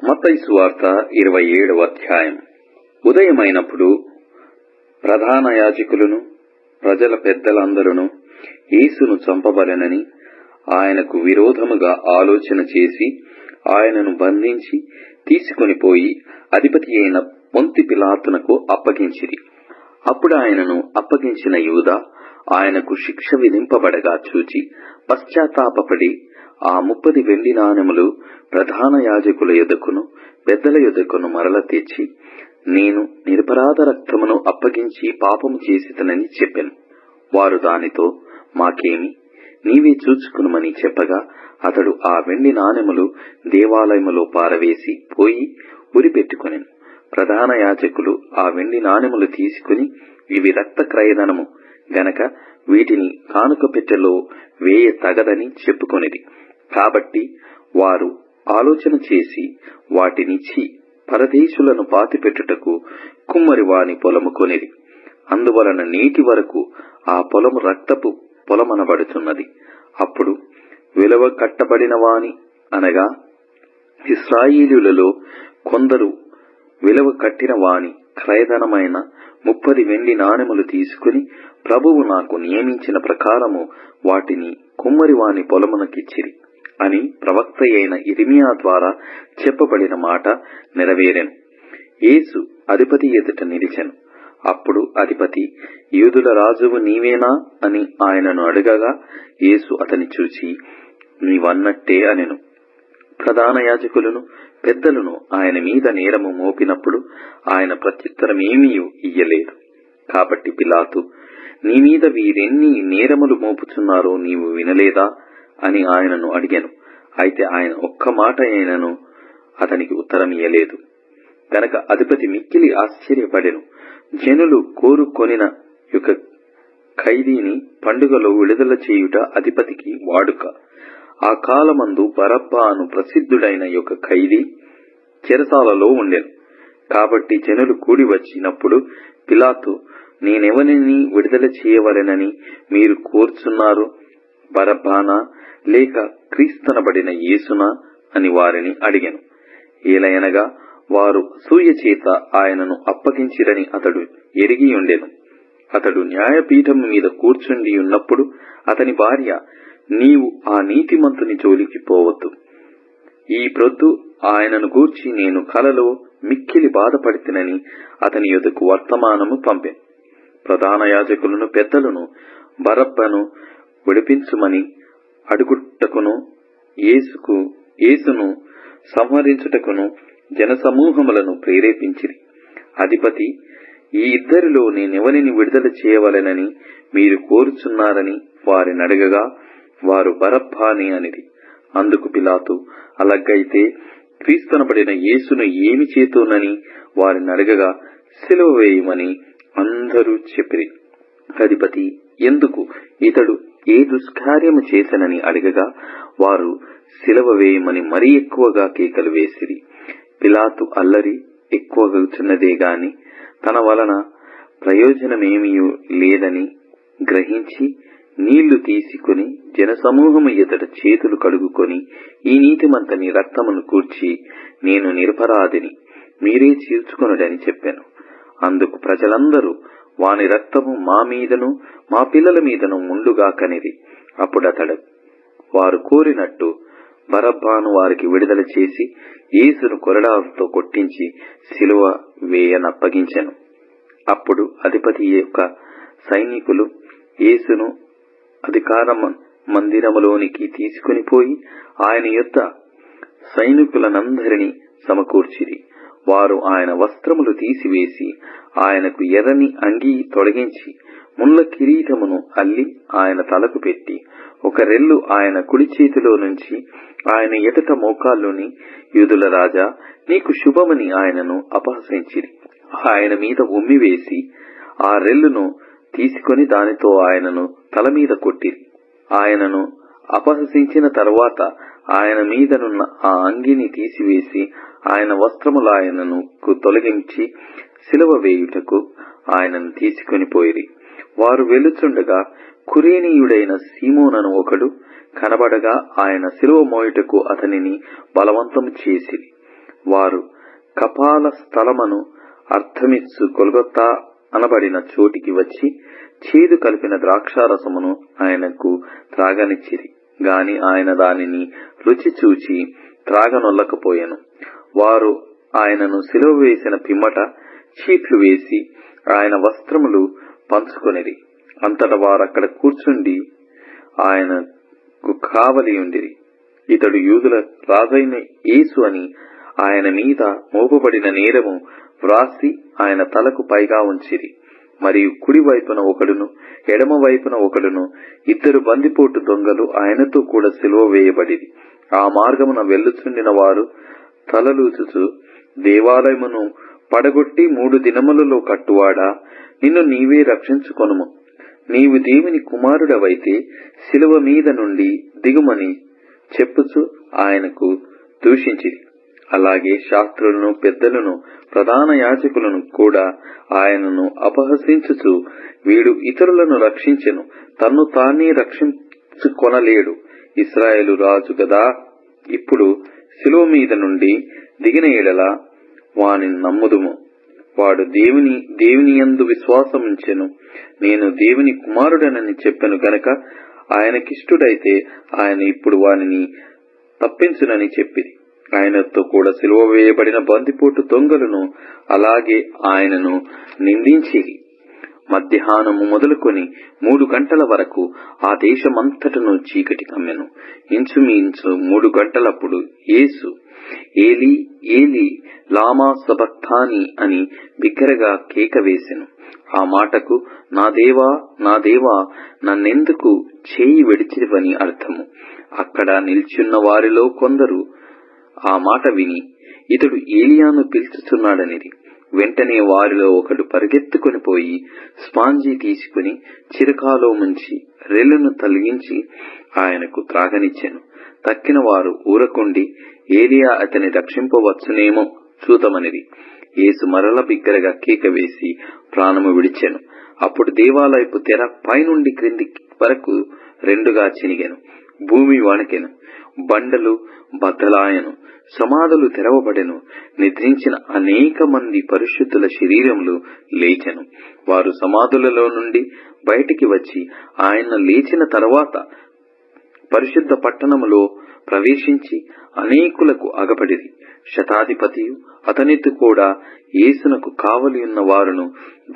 మత్తయి సువార్త 27వ అధ్యాయం. ఉదయమైనప్పుడు ప్రధాన యాజకులను ప్రజల పెద్దలందరూ యేసును చంపవలెనని ఆయనకు విరోధముగా ఆలోచన చేసి ఆయనను బంధించి తీసుకొని పోయి అధిపతి అయిన పొంతి పిలాతునకు అప్పగించిరి. అప్పుడు ఆయనను అప్పగించిన యూదా ఆయనకు శిక్ష విధింపబడగా చూచి పశ్చాత్తాపపడి ఆ 30 వెండి నాణెములు ప్రధాన యాజకుల యొద్దకును పెద్దల యొద్దకును మరల తెచ్చి, నేను నిరపరాధ రక్తమును అప్పగించి పాపము చేసితనని చెప్పెను. వారు దానితో, మాకేమి, నీవే చూచుకునుమని చెప్పగా అతడు ఆ వెండి నాణెములు దేవాలయములో పారవేసి పోయి ఉరిపెట్టుకొనెను. ప్రధాన యాజకులు ఆ వెండి నాణెములు తీసుకుని, ఇవి రక్త క్రయధనము గనక వీటిని కానుక పెట్టెలో వేయ తగదని చెప్పుకొనిది. కాబట్టి వారు ఆలోచన చేసి వాటినిచ్చి పరదేశులను పాతిపెట్టుటకు కుమ్మరి వాని పొలము కొనిది. అందువలన నేటి వరకు ఆ పొలము రక్తపు పొలమనబడుతున్నది. అప్పుడు విలువ కట్టబడిన వాని అనగా ఇశ్రాయేలీయులలో కొందరు విలువ కట్టిన వాని క్రయధనమైన 30 వెండి నాణెములు తీసుకుని, ప్రభువు నాకు నియమించిన ప్రకారము వాటిని కుమ్మరి వాని పొలమునకిచ్చిరి అని ప్రవక్త అయిన ఇర్మియా ద్వారా చెప్పబడిన మాట నెరవేరెను. యేసు అధిపతి ఎదుట నిలిచెను. అప్పుడు అధిపతి, యూదుల రాజువు నీవేనా అని ఆయనను అడగగా, యేసు అతని చూచి, నీవన్నట్టే అనెను. ప్రధాన యాజకులను పెద్దలను ఆయన మీద నేరము మోపినప్పుడు ఆయన ప్రత్యుత్తరమేమీ ఇయ్యలేదు. కాబట్టి పిలాతు, నీ మీద వీరెన్ని నేరములు మోపుచున్నారో నీవు వినలేదా అని ఆయనను అడిగాను. అయితే ఆయన ఒక్క మాట అయినను అతనికి ఉత్తరమియ్యలేదు. గనక అధిపతి మిక్కిలి ఆశ్చర్యపడెను. జనులు కోరుకొనిన యొక్క ఖైదీని పండుగలో విడుదల చేయుట అధిపతికి వాడుక. ఆ కాలమందు బరబ్బా అను ప్రసిద్ధుడైన యొక్క ఖైదీ చెరసాలలో ఉండెను. కాబట్టి జనులు కూడి వచ్చినప్పుడు పిలాతు, నేనెవరిని విడుదల చేయవలెనని మీరు కోరుచున్నారు, బరబ్బానా లేక క్రీస్తనబడిన యేసునా అని వారిని అడిగెను. ఏలయనగా వారు అసూయ చేత ఆయనను అప్పగించిరని అతడు ఎరిగి ఉండెను. అతడు న్యాయపీఠము మీద కూర్చుండి ఉన్నప్పుడు అతని భార్య, నీవు ఆ నీతిమంతుని జోలికి పోవద్దు. ఈ ప్రొద్దు ఆయనను గూర్చి నేను కలలో మిక్కిలి బాధపడితినని అతని యొద్దకు వర్తమానము పంపెను. ప్రధాన యాజకులను పెద్దలను బరబ్బను విడిపించుమని అడుగుటకును యేసును సంహరించుటకును జనసమూహములను ప్రేరేపించిరి. అధిపతి, ఈ ఇద్దరిలో నేనెవరిని విడుదల చేయవలెనని మీరు కోరుచున్నారని వారిని అడగగా వారు బరబ్బాని అనిది. అందుకు పిలాతు, అలాగైతే క్రీస్తునబడిన యేసును ఏమి చేతునని వారిని అడగగా సిలువ వేయమని అందరూ చెప్పిరి. అధిపతి, ఎందుకు ఇతడు ఏ దుష్కార్యము చేసనని అడగగా వారు సిలువ వేయమని మరీ ఎక్కువగా కేకలు వేసిరి. పిలాతు అల్లరి ఎక్కువగుచున్నదే గాని తన వలన ప్రయోజనమేమీ లేదని గ్రహించి నీళ్లు తీసుకుని జనసమూహము ఎదుట చేతులు కడుగుకొని, ఈ నీతిమంతుని రక్తమును కూర్చి నేను నిరపరాధిని, మీరే చీల్చుకొనుడని చెప్పాను. అందుకు ప్రజలందరూ, వాని రక్తము మా మీదను మా పిల్లల మీదను ముండుగాకనిది. అప్పుడతడు వారు కోరినట్టు బరబ్బాను వారికి విడుదల చేసి యేసును కొరడాలతో కొట్టించి సిలువ వేయనప్పగించెను. అప్పుడు అధిపతి యొక్క సైనికులు యేసును అధికార మందిరములోనికి తీసుకుని పోయి ఆయన యొద్ద సైనికులనందరినీ సమకూర్చిరి. వారు ఆయన వస్త్రములు తీసివేసి ఆయనకు ఎర్రని అంగీ తొలగించి ముళ్ళ కిరీటమును అల్లి ఆయన తలకు పెట్టి ఒక రెల్లు ఆయన కుడి చేతిలో నుంచి ఆయన ఎదుట మోకాల్లోని, యూదుల రాజా, నీకు శుభమని ఆయనను అపహసించిరి. ఆయన మీద ఉమ్మివేసి ఆ రెల్లును తీసుకొని దానితో ఆయనను తల మీద కొట్టిరి. ఆయనను అపహసించిన తరువాత ఆయన మీదనున్న ఆ అంగిని తీసివేసి ఆయన వస్త్రములు ఆయనను తొలగించి సిలువ వేయుటకు ఆయనను తీసుకొని పోయిరి. వారు వెలుచుండగా కురేనీయుడైన సీమోనను ఒకడు కనబడగా ఆయన సిలువ మోయుటకు అతనిని బలవంతము చేసిరి. వారు కపాల స్థలమను అర్థమిచ్చు గొల్గొతా అనబడిన చోటికి వచ్చి చేదు కలిపిన ద్రాక్షారసమును ఆయనకు త్రాగనిచ్చిరి. గాని ఆయన దానిని రుచి చూచి త్రాగనొల్లకపోయెను. వారు ఆయనను సిలువ వేసిన పిమ్మట చీట్లు వేసి ఆయన వస్త్రములు పంచుకొనిరి. అంతటా వారక్కడ కూర్చుండి ఆయనకు కావలియుండిరి. ఇతడు యూదుల రాజైన యేసు అని ఆయన మీద మోపబడిన నేరము వ్రాసి ఆయన తలకు పైగా ఉంచిరి. మరియు కుడి వైపున ఒకడును ఎడమ వైపున ఒకడును ఇద్దరు బందిపోటు దొంగలు ఆయనతో కూడా సిలువ వేయబడిరి. ఆ మార్గమున వెళ్ళుచుండిన వారు తలలూచుచు, దేవాలయమును పడగొట్టి 3 దినములలో కట్టువాడా, నిన్ను నీవే రక్షించుకొనుము. నీవు దేవుని కుమారుడవైతే సిలువ మీద నుండి దిగుమని చెప్పుచు ఆయనకు దూషించిరి. అలాగే శాస్త్రులను, పెద్దలను, ప్రధాన యాజకులను కూడా ఆయనను అపహసించుచు, వీడు ఇతరులను రక్షించెను, తన్ను తానే రక్షించుకొనలేడు, ఇశ్రాయేలు రాజు గదా, ఇప్పుడు సిలువ మీద నుండి దిగిన ఎడల వానిని నమ్ముదుము. వాడు దేవుని యందు విశ్వాసముంచెను, నేను దేవుని కుమారుడనని చెప్పెను గనక ఆయనకిష్టుడైతే ఆయన ఇప్పుడు వానిని తప్పించునని చెప్పిరి. ఆయనతో కూడా సిలువ వేయబడిన బందిపోటు దొంగలను అలాగే ఆయనను నిందించిరి. మధ్యాహ్నము మొదలుకొని 3 గంటల వరకు ఆ దేశమంతటను చీకటి కమ్మెను. ఇంచుమించు 3 గంటలప్పుడు యేసు ఏలీ ఏలీ లామా సబక్తాని అని బిగ్గరగా కేక వేసెను. ఆ మాటకు నా దేవా నా దేవా నన్నెందుకు చేయి విడిచివని అర్థము. అక్కడ నిల్చున్న వారిలో కొందరు ఆ మాట విని ఇతడు ఏలియాను పిలుచుచున్నాడనిది. వెంటనే వారిలో ఒకడు పరిగెత్తుకుని పోయి స్పాంజీ తీసుకుని చిరకాలో ముంచి రెల్లును తొలగించి ఆయనకు త్రాగనిచ్చెను. తక్కిన వారు ఊరకుండి ఏలియా అతని రక్షింపవచ్చునేమో చూద్దామనిది. యేసు మరల బిగ్గరగా కేక వేసి ప్రాణము విడిచెను. అప్పుడు దేవాలయపు తెర పైనుండి క్రింది వరకు 2గా చినిగెను. భూమి వణకెను, బండలు బద్దలాయను, సమాధులు తెరవబడెను. నిద్రించిన అనేక మంది పరిశుద్ధుల శరీరములు లేచెను. వారు సమాధులలో నుండి బయటికి వచ్చి ఆయన లేచిన తర్వాత పరిశుద్ధ పట్టణములో ప్రవేశించి అనేకులకు అగపడిరి. శతాధిపతియు అతనితో కూడా యేసునకు కావలి ఉన్న వారును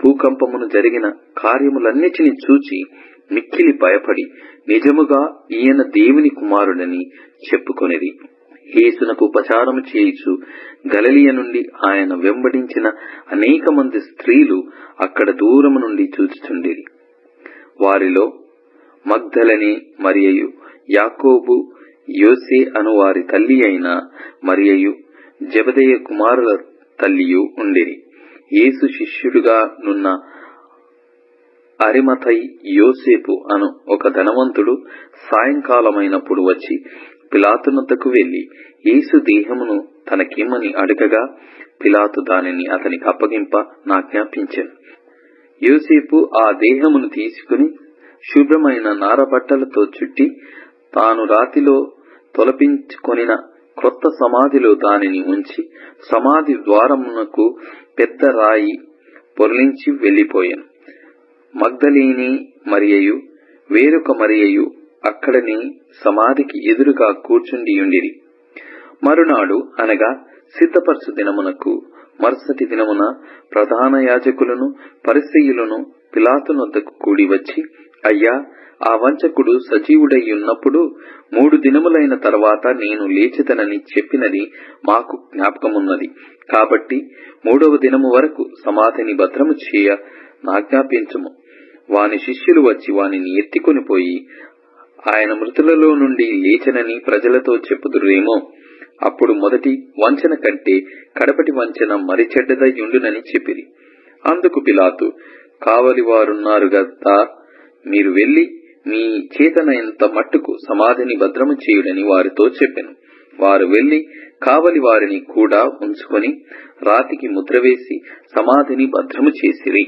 భూకంపమును జరిగిన కార్యములన్నిటినీ చూచి మిక్కిలి భయపడి నిజముగా ఈయన దేవుని కుమారుడని చెప్పుకొనిరి. యేసునకు ఉపచారము చేయుచు గలిలయ నుండి ఆయన వెంబడించిన అనేక మంది స్త్రీలు అక్కడ దూరము నుండి చూచుచుండిరి. వారిలో మగ్దలనే మరియయు, యాకోబు, యోసే అను వారి తల్లి అయిన మరియయు, జెబెదయి కుమారుల తల్లియు ఉండిరి. యేసు శిష్యుడుగా నున్న అరిమతయి యోసేపు అను ఒక ధనవంతుడు సాయంకాలమైనప్పుడు వచ్చి పిలాతునొద్దకు వెళ్లి యేసు దేహమును తనకిమ్మని అడగగా పిలాతు దానిని అతనికి అప్పగింప నాజ్ఞాపించెను. యోసేపు ఆ దేహమును తీసుకుని శుభ్రమైన నారబట్టలతో చుట్టి తాను రాతిలో తొలపించుకొనిన క్రొత్త సమాధిలో దానిని ఉంచి సమాధి ద్వారమునకు పెద్ద రాయి పొర్లించి వెళ్లిపోయాను. మగ్దలేని మరియయు వేరొక మరియయు అక్కడనే సమాధికి ఎదురుగా కూర్చుండియుండిరి. మరునాడు అనగా సిద్ధపరచు దినమునకు మరుసటి దినమున ప్రధాన యాజకులను పరిసయ్యులను పిలాతునొద్దకు కూడి వచ్చి, అయ్యా, ఆ వంచకుడు సజీవుడై ఉన్నప్పుడు 3 దినములైన తర్వాత నేను లేచెదనని చెప్పినది మాకు జ్ఞాపకమున్నది. కాబట్టి 3వ దినము వరకు సమాధిని భద్రము చేయ నాజ్ఞాపించుము. వాని శిష్యులు వచ్చి వానిని ఎత్తికొని పోయి ఆయన మృతులలో నుండి లేచెనని ప్రజలతో చెప్పుదురేమో. అప్పుడు మొదటి వంచన కంటే కడపటి వంచన మరి చెడ్డదయ్యుండునని చెప్పిరి. అందుకు పిలాతు, కావలి వారున్నారు గదా, మీరు వెళ్లి మీ చేతనైనంత మట్టుకు సమాధిని భద్రము చేయుడని వారితో చెప్పెను. వారు వెళ్లి కావలి వారిని కూడా ఉంచుకొని రాతికి ముద్ర వేసి సమాధిని భద్రము చేసిరి.